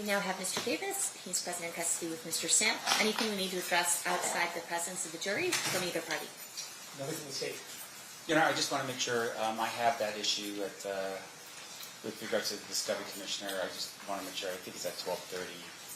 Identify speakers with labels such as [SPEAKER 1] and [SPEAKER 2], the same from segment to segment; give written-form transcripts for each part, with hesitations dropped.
[SPEAKER 1] We now have Mr. Davis. He's present in custody with Mr. Sam. Anything we need to address outside the presence of the jury from either party?
[SPEAKER 2] Nothing from the state.
[SPEAKER 3] Your Honor, I just want to make sure I have that issue with regards to the Discovery Commissioner. I just want to make sure. I think it's at 12:30.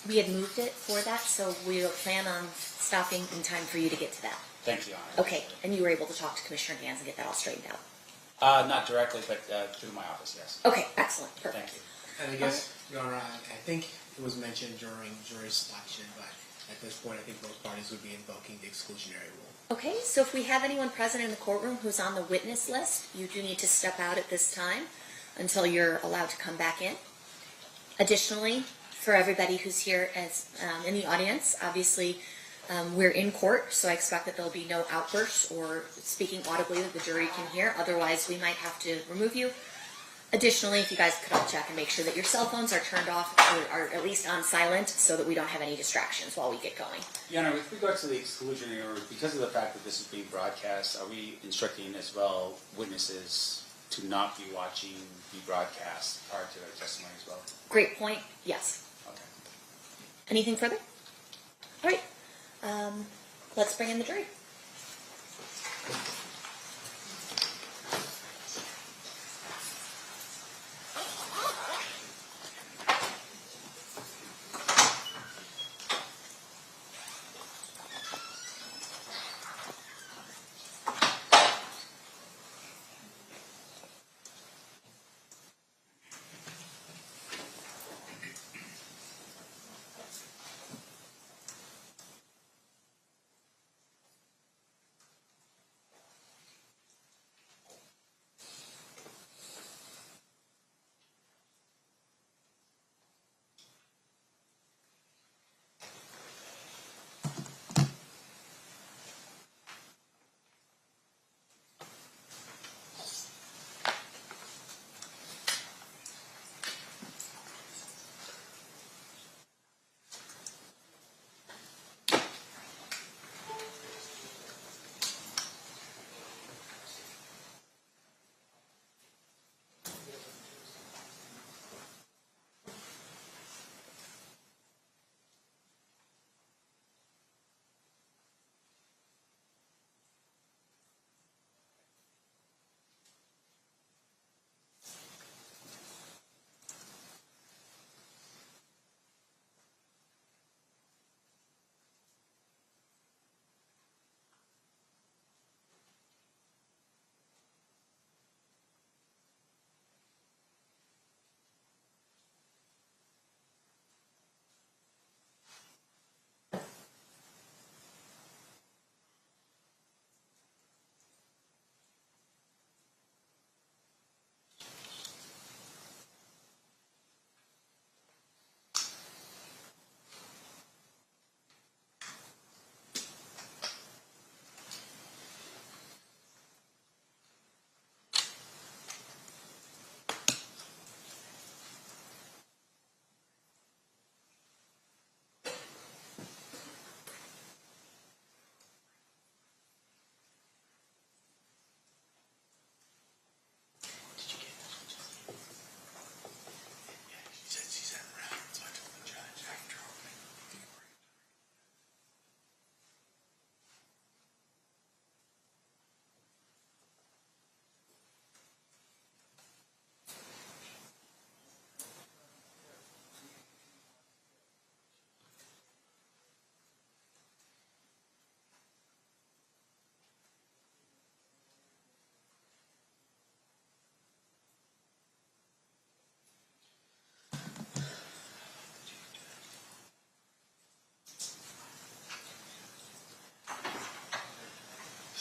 [SPEAKER 1] We had moved it for that, so we'll plan on stopping in time for you to get to that.
[SPEAKER 3] Thank you, Your Honor.
[SPEAKER 1] Okay, and you were able to talk to Commissioner Gans and get that all straightened out?
[SPEAKER 3] Not directly, but through my office, yes.
[SPEAKER 1] Okay, excellent. Perfect.
[SPEAKER 3] Thank you.
[SPEAKER 2] And I guess, Your Honor, I think it was mentioned during jury selection, but at this point, I think both parties would be invoking the exclusionary rule.
[SPEAKER 1] Okay, so if we have anyone present in the courtroom who's on the witness list, you do need to step out at this time until you're allowed to come back in. Additionally, for everybody who's here as in the audience, obviously we're in court, so I expect that there'll be no outbursts or speaking audibly that the jury can hear. Otherwise, we might have to remove you. Additionally, if you guys could all check and make sure that your cell phones are turned off or are at least on silent so that we don't have any distractions while we get going.
[SPEAKER 3] Your Honor, with regards to the exclusionary order, because of the fact that this is being broadcast, are we instructing as well witnesses to not be watching the broadcast prior to their testimony as well?
[SPEAKER 1] Great point. Yes.
[SPEAKER 3] Okay.
[SPEAKER 1] Anything further? All right. Let's bring in the jury.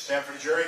[SPEAKER 4] Stand for the jury.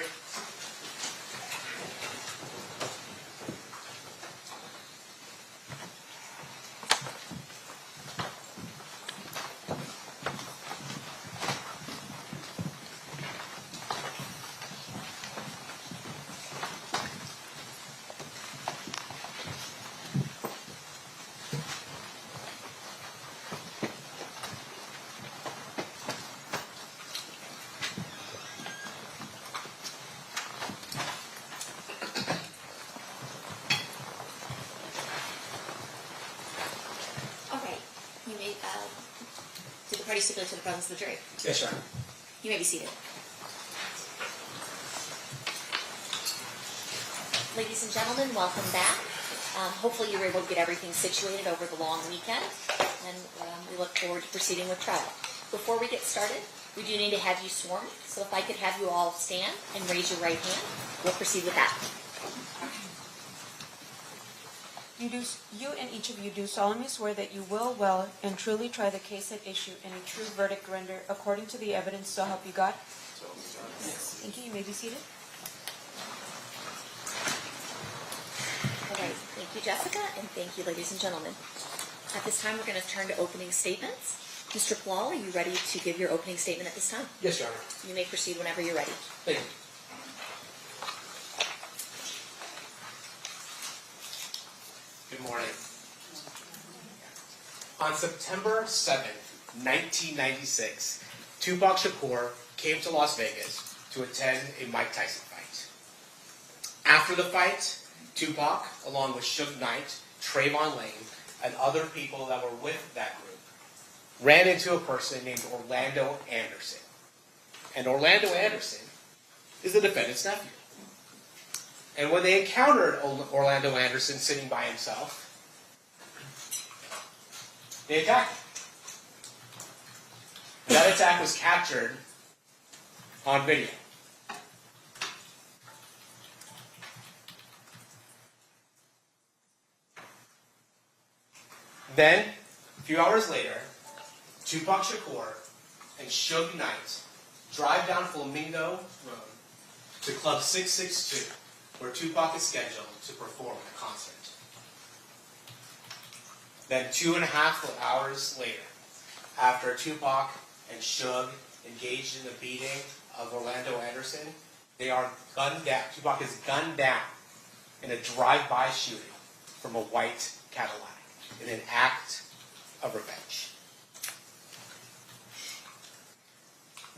[SPEAKER 1] you stipulate to the presence of the jury?
[SPEAKER 2] Yes, Your Honor.
[SPEAKER 1] You may be seated. Ladies and gentlemen, welcome back. Hopefully you were able to get everything situated over the long weekend, and we look forward to proceeding with trial. Before we get started, we do need to have you sworn, so if I could have you all stand and raise your right hand, we'll proceed with that.
[SPEAKER 5] You and each of you do solemnly swear that you will well and truly try the case at issue and a true verdict render according to the evidence, so help you God? Thank you. You may be seated.
[SPEAKER 1] All right, thank you, Jessica, and thank you, ladies and gentlemen. At this time, we're going to turn to opening statements. Mr. Palal, are you ready to give your opening statement at this time?
[SPEAKER 2] Yes, Your Honor.
[SPEAKER 1] You may proceed whenever you're ready.
[SPEAKER 2] Thank you. Good morning. On September 7th, 1996, Tupac Shakur came to Las Vegas to attend a Mike Tyson fight. After the fight, Tupac, along with Suge Knight, Trayvon Lane, and other people that were with that group, ran into a person named Orlando Anderson. And Orlando Anderson is the defendant's nephew. And when they encountered Orlando Anderson sitting by himself, they attacked him. That attack was captured on video. Then, a few hours later, Tupac Shakur and Suge Knight drive down Flamingo Road to Club 662, where Tupac is scheduled to perform a concert. Then 2.5 hours later, after Tupac and Suge engaged in the beating of Orlando Anderson, they are gunned down. Tupac is gunned down in a drive-by shooting from a white Cadillac in an act of revenge.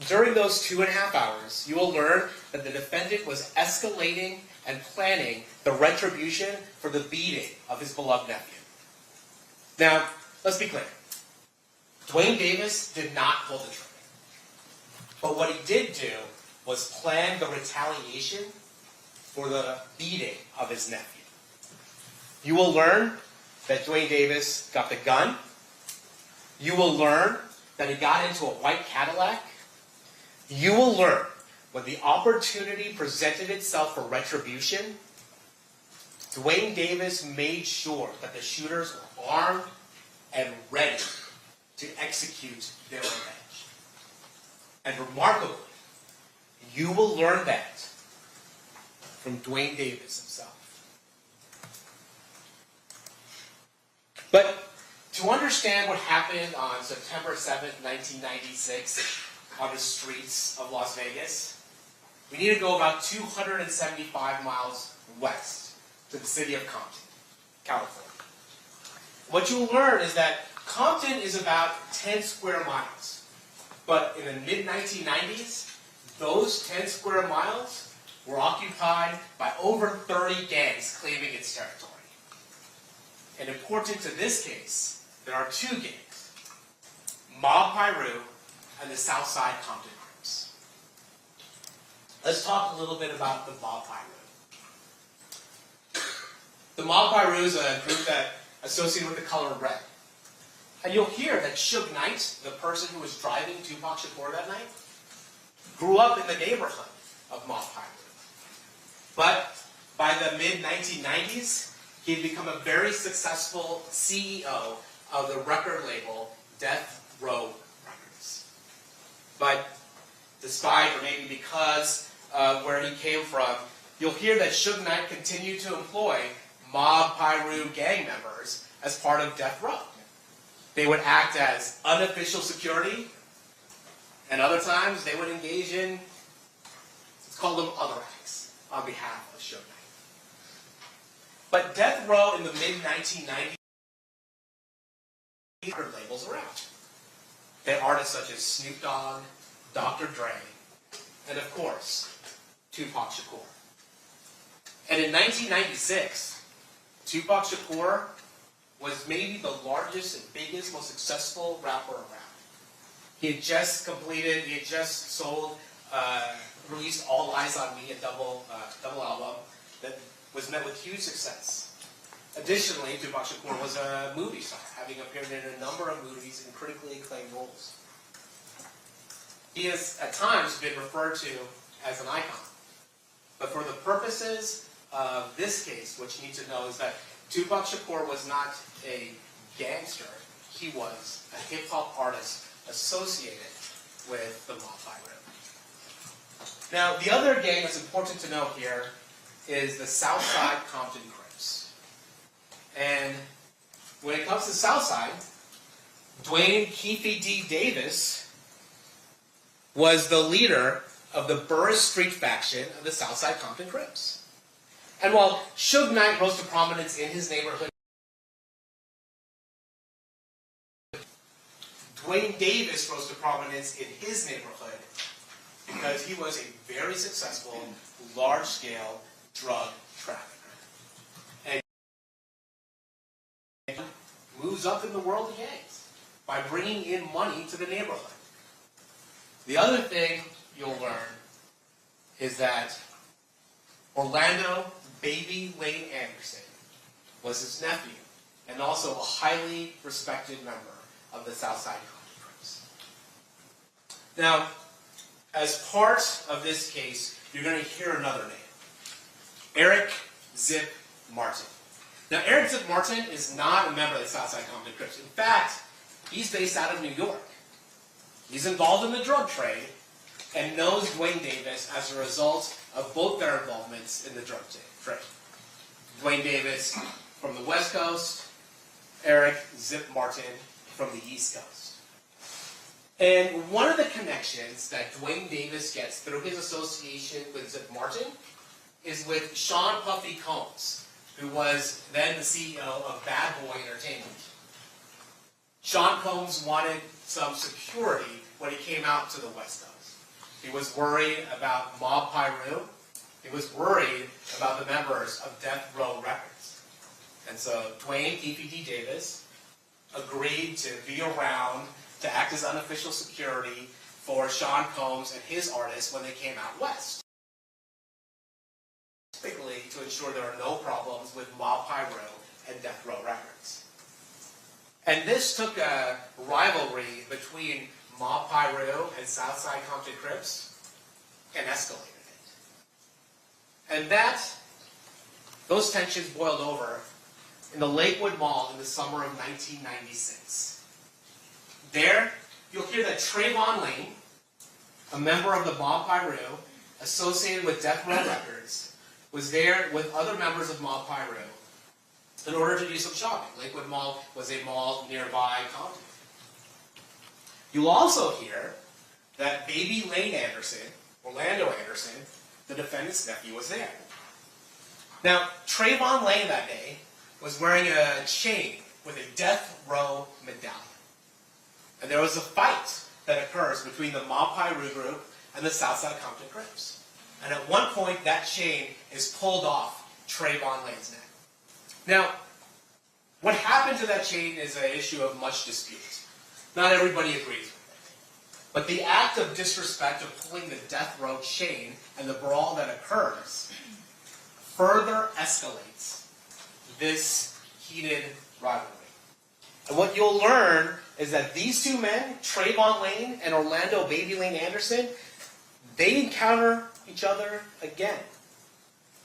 [SPEAKER 2] During those 2.5 hours, you will learn that the defendant was escalating and planning the retribution for the beating of his beloved nephew. Now, let's be clear. Duane Davis did not pull the trigger. But what he did do was plan the retaliation for the beating of his nephew. You will learn that Duane Davis got the gun. You will learn that he got into a white Cadillac. You will learn when the opportunity presented itself for retribution, Duane Davis made sure that the shooters were armed and ready to execute their revenge. And remarkably, you will learn that from Duane Davis himself. But to understand what happened on September 7th, 1996, on the streets of Las Vegas, we need to go about 275 miles west to the city of Compton, California. What you'll learn is that Compton is about 10 square miles. But in the mid-1990s, those 10 square miles were occupied by over 30 gangs claiming its territory. And important to this case, there are two gangs, Mob Piru and the Southside Compton groups. Let's talk a little bit about the Mob Piru. The Mob Piru is a group that associated with the color red. And you'll hear that Suge Knight, the person who was driving Tupac Shakur that night, grew up in the neighborhood of Mob Piru. But by the mid-1990s, he had become a very successful CEO of the record label Death Row Records. But despite, or maybe because of where he came from, you'll hear that Suge Knight continued to employ Mob Piru gang members as part of Death Row. They would act as unofficial security, and other times they would engage in, let's call them other acts, on behalf of Suge Knight. But Death Row in the mid-1990s, record labels around. They had artists such as Snoop Dogg, Dr. Dre, and of course, Tupac Shakur. And in 1996, Tupac Shakur was maybe the largest and biggest, most successful rapper around. He had just sold, released All Eyes on Me, a double album that was met with huge success. Additionally, Tupac Shakur was a movie star, having appeared in a number of movies in critically acclaimed roles. He has at times been referred to as an icon. But for the purposes of this case, what you need to know is that Tupac Shakur was not a gangster. He was a hip-hop artist associated with the Mob Pyro. Now, the other gang that's important to know here is the Southside Compton Crips. And when it comes to Southside, Duane Keefe D. Davis was the leader of the Burris Street faction of the Southside Compton Crips. And while Suge Knight rose to prominence in his neighborhood, Duane Davis rose to prominence in his neighborhood because he was a very successful, large-scale drug trafficker. And he moves up in the world of gangs by bringing in money to the neighborhood. The other thing you'll learn is that Orlando Baby Lane Anderson was his nephew and also a highly respected member of the Southside Compton Crips. Now, as part of this case, you're going to hear another name, Eric Zip Martin. Now, Eric Zip Martin is not a member of the Southside Compton Crips. In fact, he's based out of New York. He's involved in the drug trade and knows Duane Davis as a result of both their involvements in the drug trade. Duane Davis from the West Coast, Eric Zip Martin from the East Coast. And one of the connections that Duane Davis gets through his association with Zip Martin is with Sean Puffy Combs, who was then the CEO of Bad Boy Entertainment. Sean Combs wanted some security when he came out to the West Coast. He was worried about Mob Pyru. He was worried about the members of Death Row Records. And so Duane Keefe D. Davis agreed to be around to act as unofficial security for Sean Combs and his artists when they came out west. Specifically to ensure there are no problems with Mob Pyru and Death Row Records. And this took a rivalry between Mob Pyru and Southside Compton Crips and escalated it. And those tensions boiled over in the Lakewood Mall in the summer of 1996. There, you'll hear that Trayvon Lane, a member of the Mob Pyru, associated with Death Row Records, was there with other members of Mob Pyru in order to do some shopping. Lakewood Mall was a mall nearby Compton. You'll also hear that Baby Lane Anderson, Orlando Anderson, the defendant's nephew, was there. Now, Trayvon Lane that day was wearing a chain with a Death Row medallion. And there was a fight that occurs between the Mob Pyru group and the Southside Compton Crips. And at one point, that chain is pulled off Trayvon Lane's neck. Now, what happened to that chain is an issue of much dispute. Not everybody agrees with it. But the act of disrespect of pulling the Death Row chain and the brawl that occurs further escalates this heated rivalry. And what you'll learn is that these two men, Trayvon Lane and Orlando Baby Lane Anderson, they encounter each other again.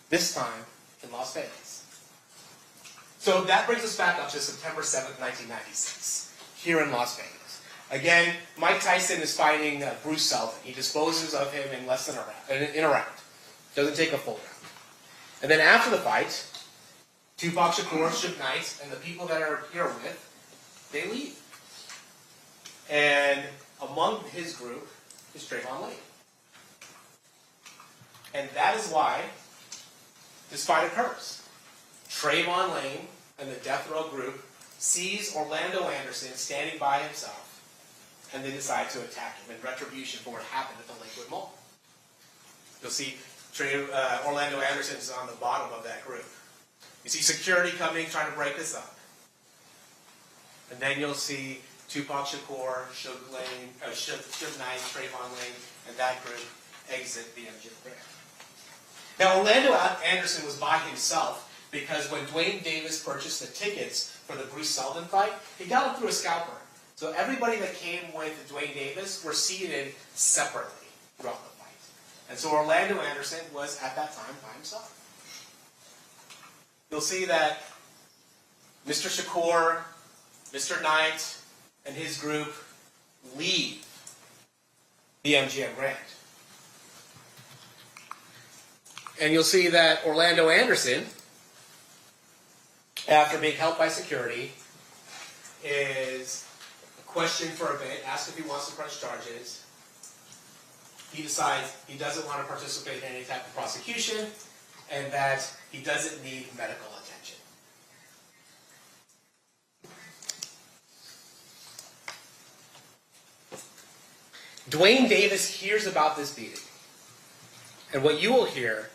[SPEAKER 2] This time in Las Vegas. So that brings us back up to September 7th, 1996, here in Las Vegas. Again, Mike Tyson is fighting Bruce Seldon. He disposes of him in less than in a round. Doesn't take a full round. And then after the fight, Tupac Shakur, Suge Knight, and the people that are here with, they leave. And among his group is Trayvon Lane. And that is why this fight occurs. Trayvon Lane and the Death Row group sees Orlando Anderson standing by himself, and they decide to attack him in retribution for what happened at the Lakewood Mall. You'll see Orlando Anderson's on the bottom of that group. You see security coming, trying to break this up. And then you'll see Tupac Shakur, Suge Knight, Trayvon Lane, and that group exit the MGM Grand. Now, Orlando Anderson was by himself because when Duane Davis purchased the tickets for the Bruce Sullivan fight, he got them through a scalper. So everybody that came with Duane Davis were seated separately throughout the fight. And so Orlando Anderson was, at that time, by himself. You'll see that Mr. Shakur, Mr. Knight, and his group leave the MGM Grand. And you'll see that Orlando Anderson, after being held by security, is questioned for a bit, asked if he wants to press charges. He decides he doesn't want to participate in any type of prosecution and that he doesn't need medical attention. Duane Davis hears about this beating. And what you will hear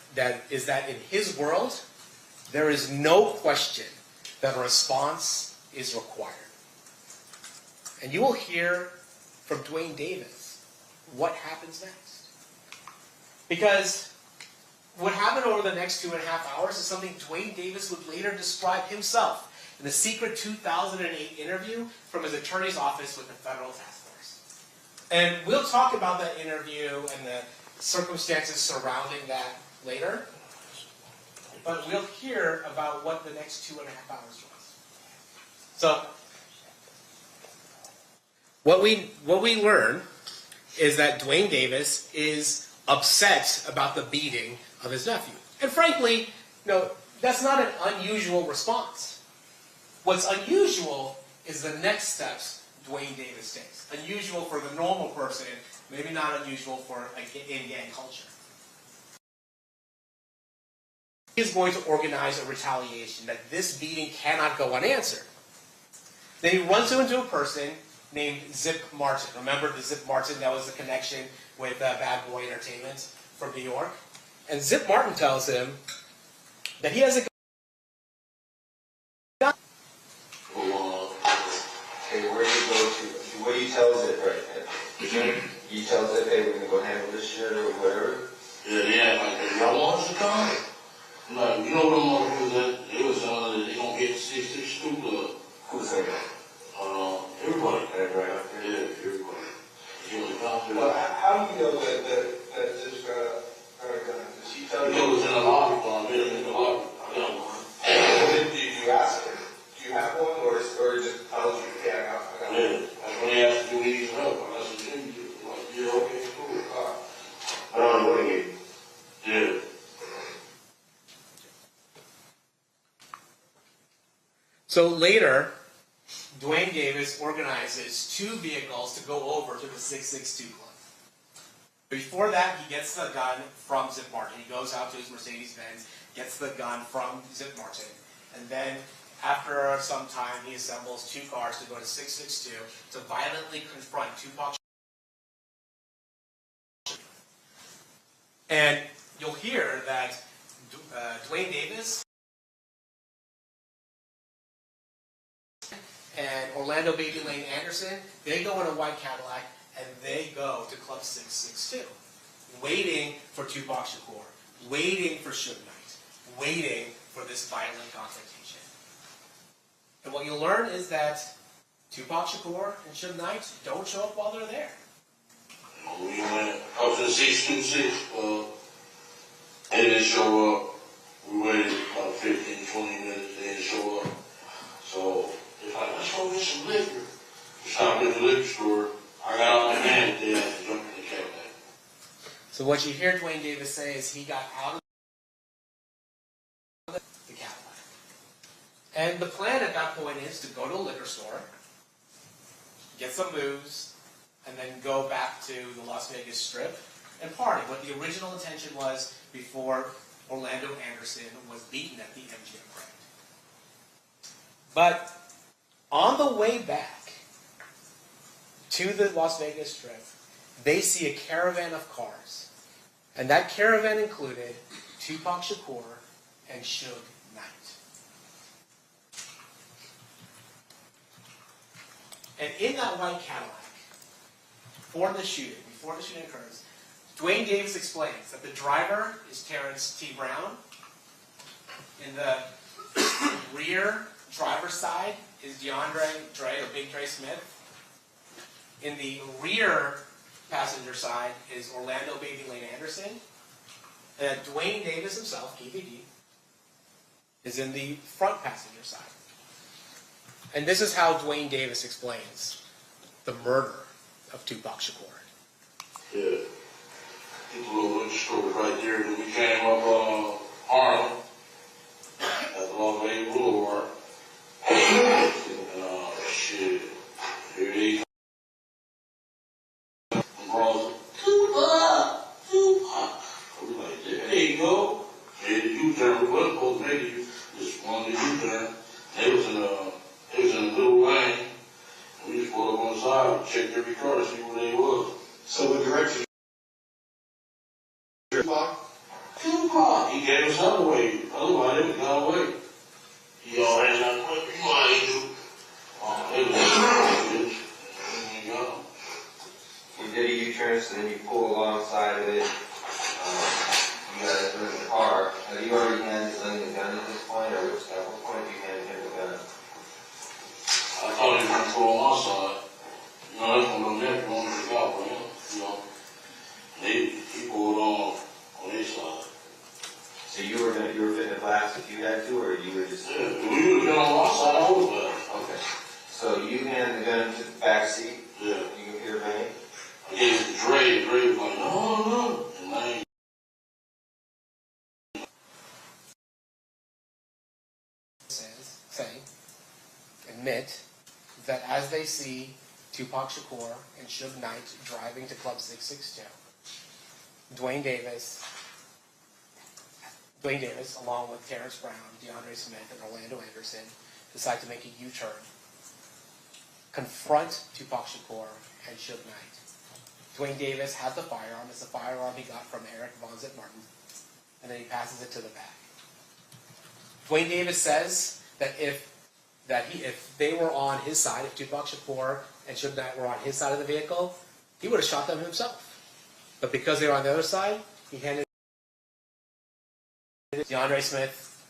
[SPEAKER 2] is that in his world, there is no question that a response is required. And you will hear from Duane Davis what happens next. Because what happened over the next 2.5 hours is something Duane Davis would later describe himself in the secret 2008 interview from his attorney's office with the federal task force. And we'll talk about that interview and the circumstances surrounding that later. But we'll hear about what the next 2.5 hours was. So, what we learn is that Duane Davis is upset about the beating of his nephew. And frankly, that's not an unusual response. What's unusual is the next steps Duane Davis takes. Unusual for the normal person, maybe not unusual for in-gang culture. He is going to organize a retaliation that this beating cannot go unanswered. Then he runs into a person named Zip Martin. Remember the Zip Martin that was the connection with Bad Boy Entertainment from New York? And Zip Martin tells him that he has a gun.
[SPEAKER 6] Hey, where do you go to? What do you tell Zip right now? You tell Zip, hey, we're going to go handle this shit or whatever?
[SPEAKER 7] Yeah, like, hey, y'all want us to come? I'm like, you know what them motherfuckers that they was they gonna get 662 club.
[SPEAKER 6] Who's saying that?
[SPEAKER 7] Everybody.
[SPEAKER 6] Everybody out there?
[SPEAKER 7] Yeah, everybody. You know,
[SPEAKER 6] Well, how do you know that Zip's got a gun? Does he tell
[SPEAKER 7] it
[SPEAKER 6] you?
[SPEAKER 7] was in the lobby, I met him in the lobby. I got one.
[SPEAKER 6] Did you ask him? Do you have one, or just tells you, yeah, I got one?
[SPEAKER 7] Yeah, that's when they asked me, do we need some help? I said, yeah, like, yeah, okay, cool.
[SPEAKER 6] I don't know what he gave.
[SPEAKER 7] Yeah.
[SPEAKER 2] So later, Duane Davis organizes 2 vehicles to go over to the 662 Club. Before that, he gets the gun from Zip Martin. He goes out to his Mercedes-Benz, gets the gun from Zip Martin, and then after some time, he assembles 2 cars to go to 662 to violently confront Tupac Shakur. And you'll hear that Duane Davis and Orlando Baby Lane Anderson, they go in a white Cadillac and they go to Club 662, waiting for Tupac Shakur, waiting for Suge Knight, waiting for this violent confrontation. And what you'll learn is that Tupac Shakur and Suge Knight don't show up while they're there.
[SPEAKER 7] We went up to the 626, they didn't show up. We waited about 15, 20 minutes, they didn't show up. So, it's like, let's go get some liquor. We stopped at the liquor store. I got out my hand there and jumped in the Cadillac.
[SPEAKER 2] So what you hear Duane Davis say is he got out of the Cadillac. And the plan at that point is to go to a liquor store, get some booze, and then go back to the Las Vegas Strip and party. What the original intention was before Orlando Anderson was beaten at the MGM Grand. But on the way back to the Las Vegas Strip, they see a caravan of cars. And that caravan included Tupac Shakur and Suge Knight. And in that white Cadillac, before the shooting occurs, Duane Davis explains that the driver is Terrence T. Brown. In the rear driver's side is DeAndre Dre, or Big Dre Smith. In the rear passenger side is Orlando Baby Lane Anderson. And Duane Davis himself, Keefe D, is in the front passenger side. And this is how Duane Davis explains the murder of Tupac Shakur.
[SPEAKER 7] Yeah. It's a little bit story right there. When we came up Harlem at the Long Bay Boulevard. And shit. Here they come. Bros, Tupac! I was like, there you go. Made the U-turn. We wasn't supposed to make it. Just wanted the U-turn. They was in a little lane. And we just pulled up on the side and checked every car to see where they was.
[SPEAKER 4] So what direction?
[SPEAKER 7] Tupac, he gave us another way. Otherwise, they would have gone away. He already done what you want to do. They was bitch. And we go.
[SPEAKER 6] You did a U-turn, so then you pull alongside of it. You guys were in the car. Have you already handed him the gun at this point, or at what point do you hand him the gun?
[SPEAKER 7] I thought he was going to pull on my side. You know, that's one of them there going to look out for him. You know, he pulled on his side.
[SPEAKER 6] So you were fitting to blast if you had to, or you were just...
[SPEAKER 7] Yeah, we would have been on my side, I would have.
[SPEAKER 6] Okay. So you hand the gun to the back seat.
[SPEAKER 7] Yeah.
[SPEAKER 6] You can hear Vane.
[SPEAKER 7] I gave it to Dre. Dre was like, no. And I
[SPEAKER 2] Admit that as they see Tupac Shakur and Suge Knight driving to Club 662, Duane Davis, along with Terrence Brown, DeAndre Smith, and Orlando Anderson, decide to make a U-turn, confront Tupac Shakur and Suge Knight. Duane Davis has the firearm. It's a firearm he got from Eric Von Zit Martin, and then he passes it to the back. Duane Davis says that if they were on his side, if Tupac Shakur and Suge Knight were on his side of the vehicle, he would have shot them himself. But because they were on the other side, he handed DeAndre Smith,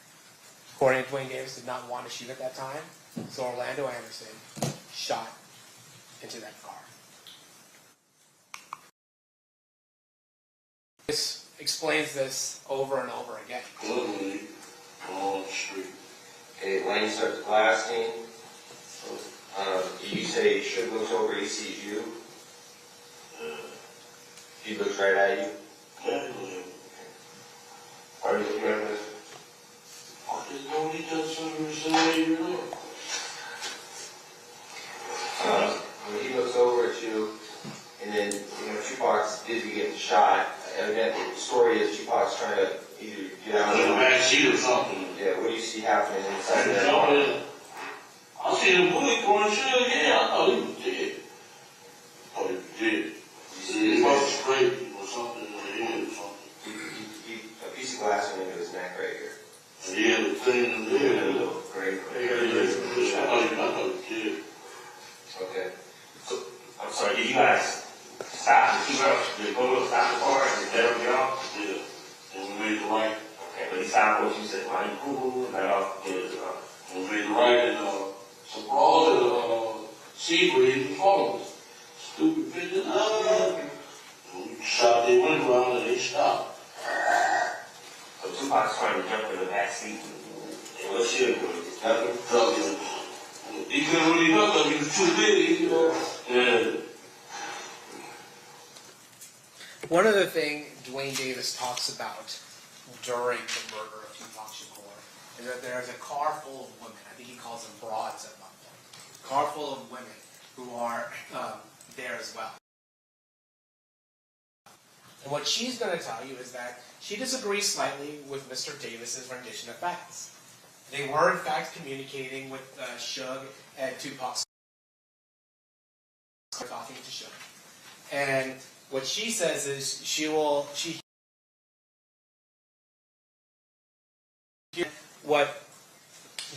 [SPEAKER 2] according to Duane Davis, did not want to shoot at that time, so Orlando Anderson shot into that car. This explains this over and over again.
[SPEAKER 7] literally on the street.
[SPEAKER 6] Okay, Lane starts blasting. You say Suge looks over, he sees you. He looks right at you.
[SPEAKER 7] Definitely.
[SPEAKER 6] Are you looking at this?
[SPEAKER 7] I just know he does something to say, you know.
[SPEAKER 6] When he looks over at you, and then, Tupac's busy getting shot. Evidently, the story is Tupac's trying to either get out
[SPEAKER 7] In the
[SPEAKER 6] of
[SPEAKER 7] back seat or something.
[SPEAKER 6] Yeah, what do you see happening inside
[SPEAKER 7] And
[SPEAKER 6] that car?
[SPEAKER 7] I see the bullet going through. Yeah, I thought he was dead. I thought he was dead. He must have sprayed him or something in the head or something.
[SPEAKER 6] A piece of glass went into his neck right here.
[SPEAKER 7] And he had a thing in the head.
[SPEAKER 6] A little grave.
[SPEAKER 7] I thought he was dead.
[SPEAKER 6] Okay.
[SPEAKER 8] So, I'm sorry, did you guys stop the 2 hours? Did you go to stop the car and let him get off?
[SPEAKER 7] Yeah. And we made the right.
[SPEAKER 8] Okay, but he stopped what you said, why you cool, and let off, get it off.
[SPEAKER 7] And we made the right and some brawls see where he was following us. Stupid bitches. And we shot their window out and they stopped.
[SPEAKER 8] So Tupac's trying to jump in the back seat. And what should do? Just nothing?
[SPEAKER 7] He couldn't really look up, he was too big, you know. Yeah.
[SPEAKER 2] One other thing Duane Davis talks about during the murder of Tupac Shakur is that there's a car full of women. I think he calls them broads at one point. A car full of women who are there as well. And what she's going to tell you is that she disagrees slightly with Mr. Davis's rendition of facts. They were, in fact, communicating with Suge and Tupac, talking to Suge. And what she says is she what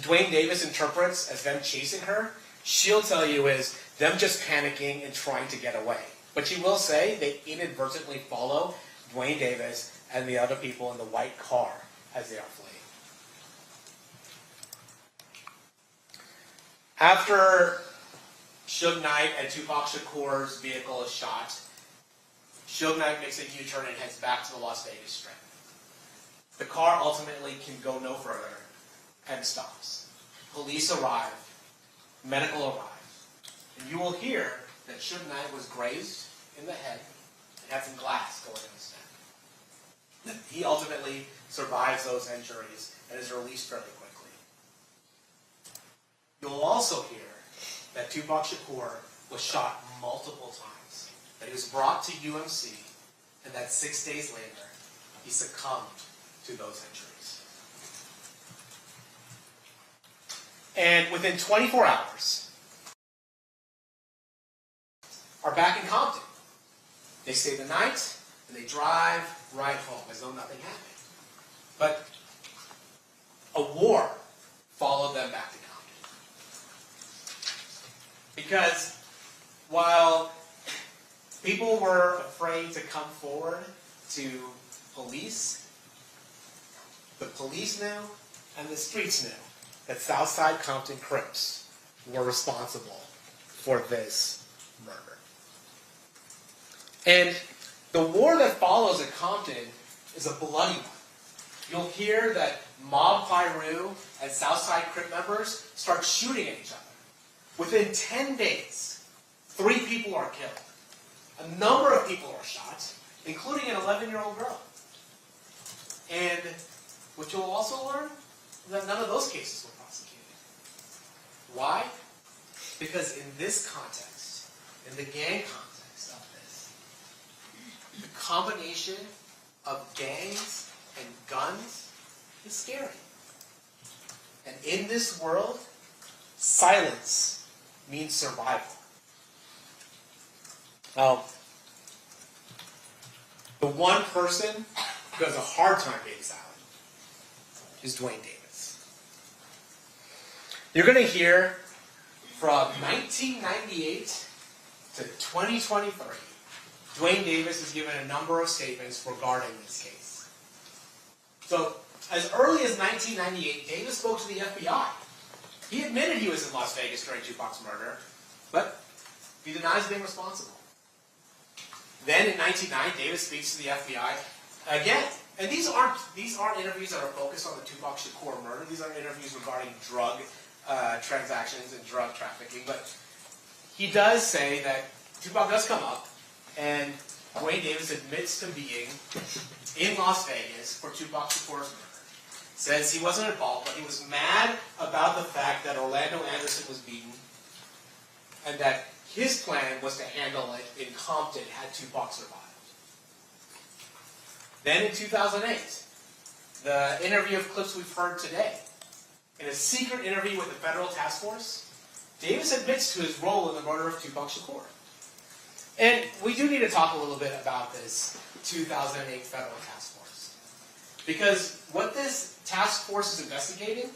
[SPEAKER 2] Duane Davis interprets as them chasing her she'll tell you is them just panicking and trying to get away. But she will say they inadvertently follow Duane Davis and the other people in the white car as they are fleeing. After Suge Knight and Tupac Shakur's vehicle is shot, Suge Knight makes a U-turn and heads back to the Las Vegas Strip. The car ultimately can go no further and stops. Police arrive, medical arrive, and you will hear that Suge Knight was grazed in the head and had some glass going in his neck. He ultimately survives those injuries and is released fairly quickly. You'll also hear that Tupac Shakur was shot multiple times, that he was brought to UMC, and that 6 days later, he succumbed to those injuries. And within 24 hours, are back in Compton. They stay the night, and they drive right home as though nothing happened. But a war followed them back to Compton. Because while people were afraid to come forward to police, the police knew and the streets knew that Southside Compton Crips were responsible for this murder. And the war that follows at Compton is a bloody one. You'll hear that Mob Piru and Southside Crip members start shooting at each other. Within 10 days, 3 people are killed. A number of people are shot, including an 11-year-old girl. And what you'll also learn is that none of those cases were prosecuted. Why? Because in this context, in the gang context of this, the combination of gangs and guns is scary. And in this world, silence means survival. Now, the one person who has a hard time being silent is Duane Davis. You're going to hear from 1998 to 2023, Duane Davis has given a number of statements regarding this case. So, as early as 1998, Davis spoke to the FBI. He admitted he was in Las Vegas during Tupac's murder, but he denies being responsible. Then in 1999, Davis speaks to the FBI again. And these aren't interviews that are focused on the Tupac Shakur murder. These are interviews regarding drug transactions and drug trafficking. But he does say that Tupac does come up, and Duane Davis admits to being in Las Vegas for Tupac Shakur's murder. Says he wasn't involved, but he was mad about the fact that Orlando Anderson was beaten, and that his plan was to handle it in Compton had Tupac survived. Then in 2008, the interview of clips we've heard today, in a secret interview with the federal task force, Davis admits to his role in the murder of Tupac Shakur. And we do need to talk a little bit about this 2008 federal task force. Because what this task force is investigating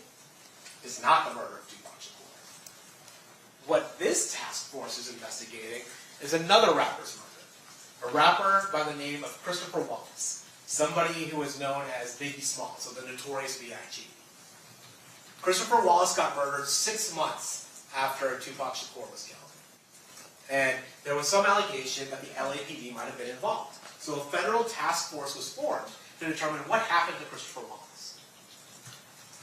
[SPEAKER 2] is not the murder of Tupac Shakur. What this task force is investigating is another rapper's murder. A rapper by the name of Christopher Wallace. Somebody who is known as Biggie Smalls, so the notorious B.I.G. Christopher Wallace got murdered 6 months after Tupac Shakur was killed. And there was some allegation that the LAPD might have been involved. So a federal task force was formed to determine what happened to Christopher Wallace.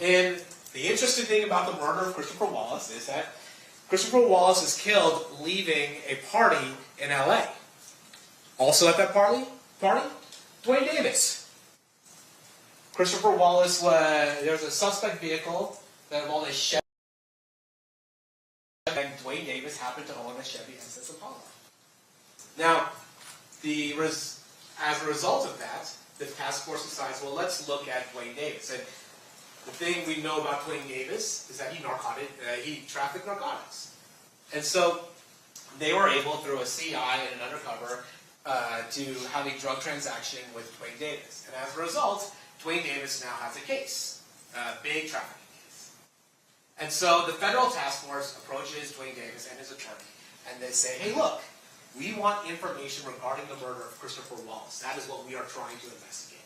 [SPEAKER 2] And the interesting thing about the murder of Christopher Wallace is that Christopher Wallace is killed leaving a party in LA. Also at that party, Duane Davis. Christopher Wallace there was a suspect vehicle that involved a Chevy, and Duane Davis happened to own a Chevy SS Impala. Now, as a result of that, the task force decides, well, let's look at Duane Davis. And the thing we know about Duane Davis is that he trafficked narcotics. And so they were able, through a CI and an undercover, to have a drug transaction with Duane Davis. And as a result, Duane Davis now has a case, a big trafficking case. And so the federal task force approaches Duane Davis and his attorney, and they say, hey, look, we want information regarding the murder of Christopher Wallace. That is what we are trying to investigate.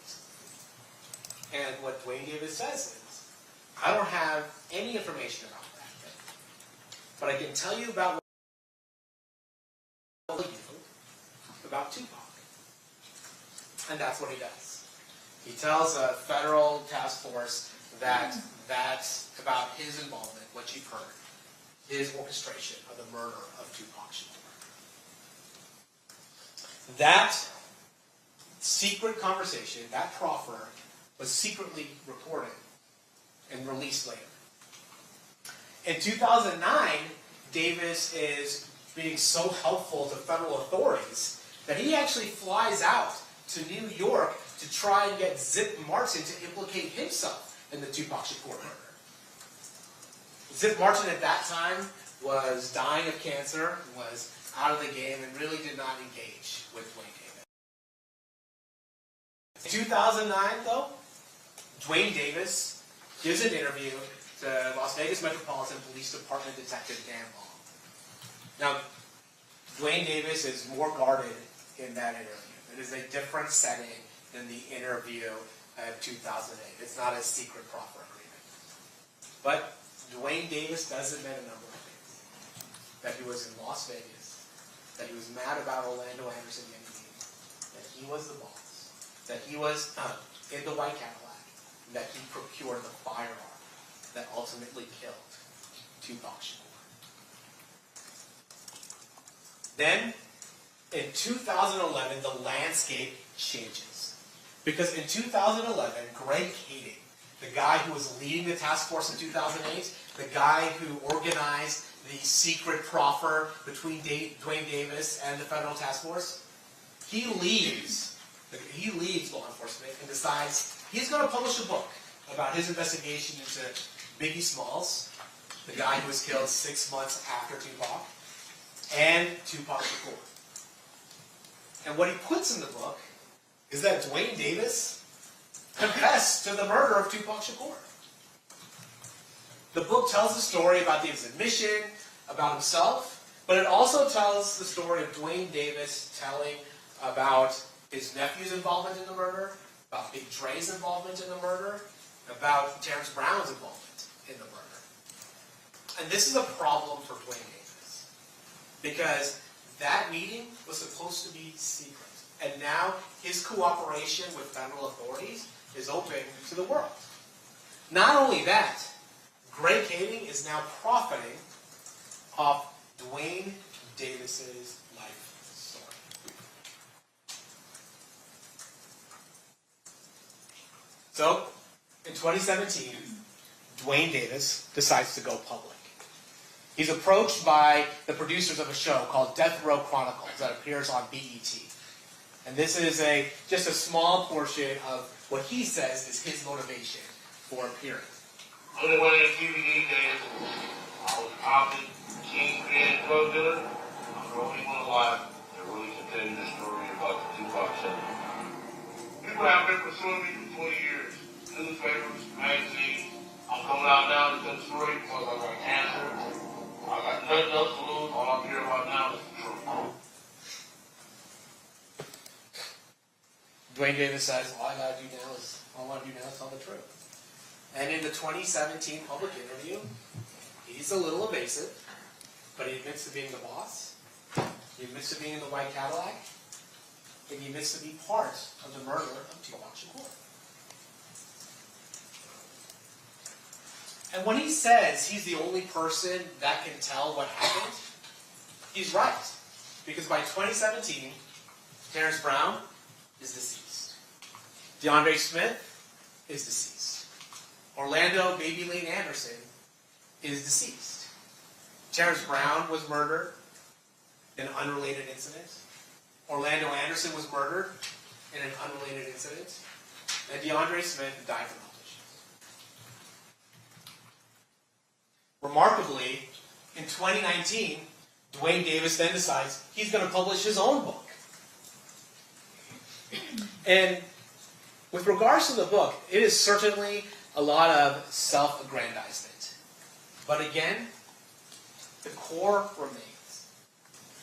[SPEAKER 2] And what Duane Davis says is, I don't have any information about that, but I can tell you about Tupac. And that's what he does. He tells a federal task force that that's about his involvement, what you've heard, his orchestration of the murder of Tupac Shakur. That secret conversation, that proffer, was secretly recorded and released later. In 2009, Davis is being so helpful to federal authorities that he actually flies out to New York to try and get Zip Martin to implicate himself in the Tupac Shakur murder. Zip Martin at that time was dying of cancer, was out of the game, and really did not engage with Duane Davis. In 2009, though, Duane Davis gives an interview to Las Vegas Metropolitan Police Department Detective Dan Long. Now, Duane Davis is more guarded in that interview. It is a different setting than the interview of 2008. It's not a secret proffer agreement. But Duane Davis does admit a number of things. That he was in Las Vegas, that he was mad about Orlando Anderson getting beat, that he was the boss, that he was in the white Cadillac, that he procured the firearm that ultimately killed Tupac Shakur. Then, in 2011, the landscape changes. Because in 2011, Greg Kading, the guy who was leading the task force in 2008, the guy who organized the secret proffer between Duane Davis and the federal task force, he leaves law enforcement and decides he's going to publish a book about his investigation into Biggie Smalls, the guy who was killed 6 months after Tupac, and Tupac Shakur. And what he puts in the book is that Duane Davis confessed to the murder of Tupac Shakur. The book tells the story about Davis' admission, about himself, but it also tells the story of Duane Davis telling about his nephew's involvement in the murder, about Big Dre's involvement in the murder, about Terrence Brown's involvement in the murder. And this is a problem for Duane Davis, because that meeting was supposed to be secret. And now his cooperation with federal authorities is open to the world. Not only that, Greg Kading is now profiting off Duane Davis's life story. So, in 2017, Duane Davis decides to go public. He's approached by the producers of a show called Death Row Chronicles that appears on BET. And this is just a small portion of what he says is his motivation for appearing.
[SPEAKER 7] Only one of the Keefe D days, I was a popping, kingpin drug dealer. I'm the only one alive that really can tell you the story about the Tupac Shakur. People have been pursuing me for 20 years. Newspapers, magazines. I'm coming out now to tell the story because I got cancer. I got nothing else to lose. All I'm here about now is the truth.
[SPEAKER 2] Duane Davis says, all I want to do now is tell the truth. And in the 2017 public interview, he's a little evasive, but he admits to being the boss. He admits to being in the white Cadillac. And he admits to be part of the murder of Tupac Shakur. And when he says he's the only person that can tell what happened, he's right. Because by 2017, Terrence Brown is deceased. DeAndre Smith is deceased. Orlando Baby Lane Anderson is deceased. Terrence Brown was murdered in an unrelated incident. Orlando Anderson was murdered in an unrelated incident. And DeAndre Smith died from health issues. Remarkably, in 2019, Duane Davis then decides he's going to publish his own book. And with regards to the book, it is certainly a lot of self-aggrandizement. But again, the core remains.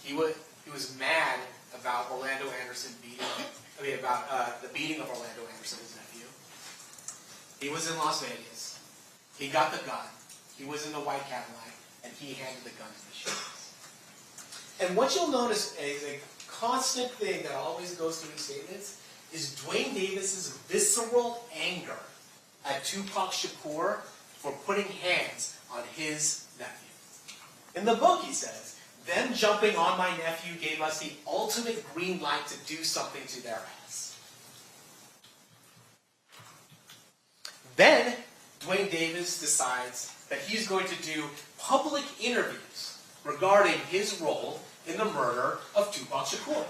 [SPEAKER 2] He was mad about Orlando Anderson about the beating of Orlando Anderson, his nephew. He was in Las Vegas. He got the gun. He was in the white Cadillac, and he handed the gun to the shooters. And what you'll notice is a constant thing that always goes through these statements is Duane Davis's visceral anger at Tupac Shakur for putting hands on his nephew. In the book, he says, them jumping on my nephew gave us the ultimate green light to do something to their ass. Then, Duane Davis decides that he's going to do public interviews regarding his role in the murder of Tupac Shakur.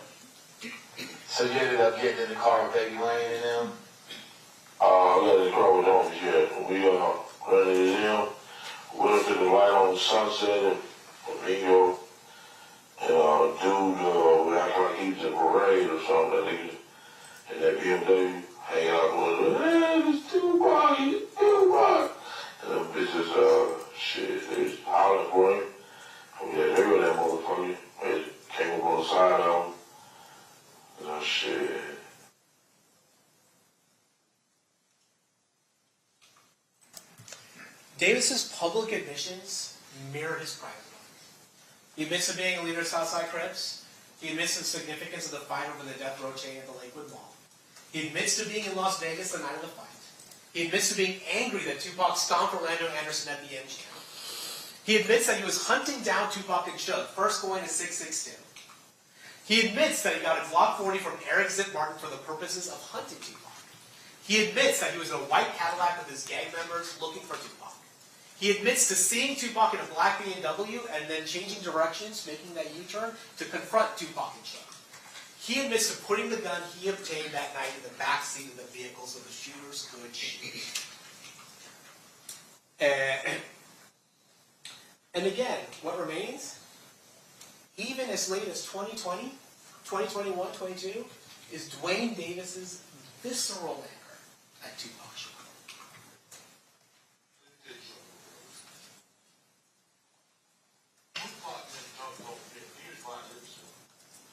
[SPEAKER 9] So you ended up getting in the car with Baby Wayne and them?
[SPEAKER 7] I got in the car with homies, yeah. We ran into them, went up to the light on Sunset and Bingo. And dude, we act like he was in a parade or something. That nigga in that BMW hanging out the window. Hey, it's Tupac, it's Tupac. And them bitches, shit, they was hollering for him. Yeah, they were that motherfucker. They came up on the side of him. Shit.
[SPEAKER 2] Davis's public admissions mirror his private life. He admits to being a leader of Southside Crips. He admits to the significance of the fight over the death row chain at the Lakewood Mall. He admits to being in Las Vegas the night of the fight. He admits to being angry that Tupac stomped Orlando Anderson at the MGM. He admits that he was hunting down Tupac and Suge, first going to 662. He admits that he got a Glock 40 from Eric Zip Martin for the purposes of hunting Tupac. He admits that he was in a white Cadillac with his gang members looking for Tupac. He admits to seeing Tupac in a black BMW and then changing directions, making that U-turn to confront Tupac and Suge. He admits to putting the gun he obtained that night in the back seat of the vehicle so the shooters could shoot. And again, what remains, even as late as 2020, 2021, 22, is Duane Davis's visceral anger at Tupac Shakur.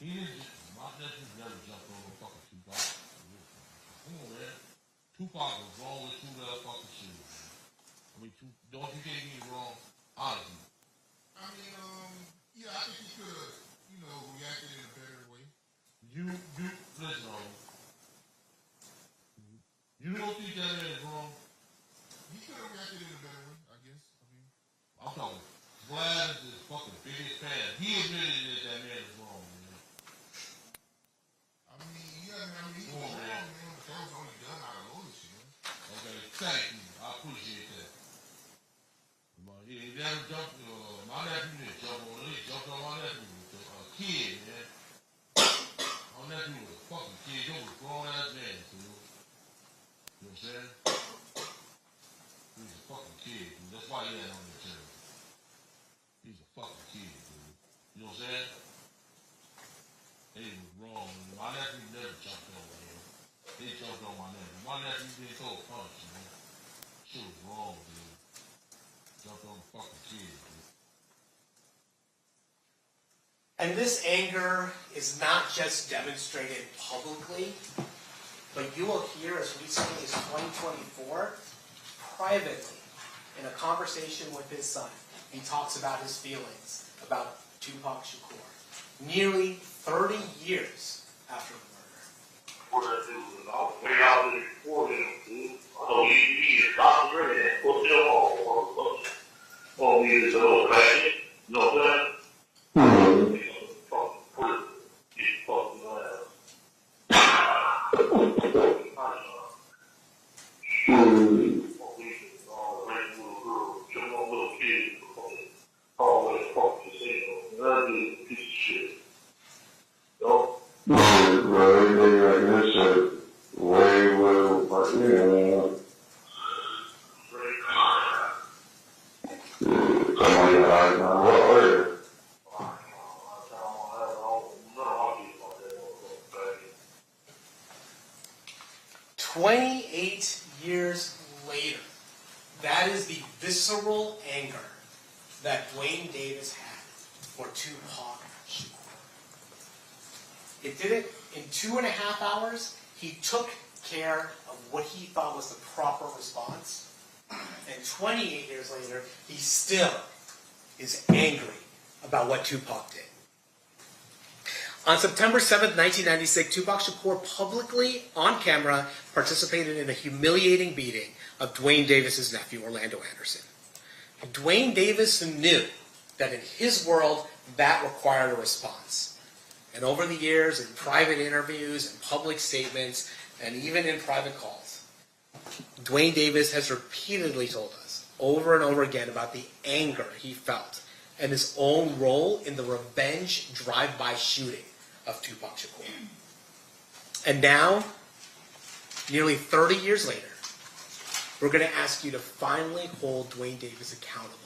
[SPEAKER 10] My nephew never jumped over fucking Tupac. Come on, man. Tupac was wrong with two motherfucking shoes. I mean, don't you get me wrong? Honestly.
[SPEAKER 11] I mean, yeah, I think you could have, reacted in a better way.
[SPEAKER 10] Listen, you don't think that man is wrong?
[SPEAKER 11] He could have reacted in a better way, I guess.
[SPEAKER 10] I'm talking, Vlad is his fucking biggest fan. He admitted that man is wrong, man.
[SPEAKER 11] He was wrong, man. But that was only done out of loyalty, man.
[SPEAKER 10] Okay, thank you. I appreciate that. But he never jumped, my nephew didn't jump on him. He jumped on my nephew with a kid, man. My nephew was a fucking kid. He was a grown-ass man, dude. You know what I'm saying? He was a fucking kid, dude. That's why he had on the channel. He's a fucking kid, dude. You know what I'm saying? He was wrong. My nephew never jumped on him. They jumped on my nephew. My nephew didn't throw a punch, man. Shit was wrong, dude. Jumped on the fucking kid, dude.
[SPEAKER 2] And this anger is not just demonstrated publicly, but you will hear as recently as 2024, privately, in a conversation with his son, he talks about his feelings about Tupac Shakur, nearly 30 years after the murder. Years later, that is the visceral anger that Duane Davis had for Tupac Shakur. It did it in 2.5 hours. He took care of what he thought was the proper response. And 28 years later, he still is angry about what Tupac did. On September 7th, 1996, Tupac Shakur publicly, on camera, participated in a humiliating beating of Duane Davis's nephew, Orlando Anderson. Duane Davis knew that in his world, that required a response. And over the years, in private interviews and public statements, and even in private calls, Duane Davis has repeatedly told us over and over again about the anger he felt and his own role in the revenge drive-by shooting of Tupac Shakur. And now, nearly 30 years later, we're going to ask you to finally hold Duane Davis accountable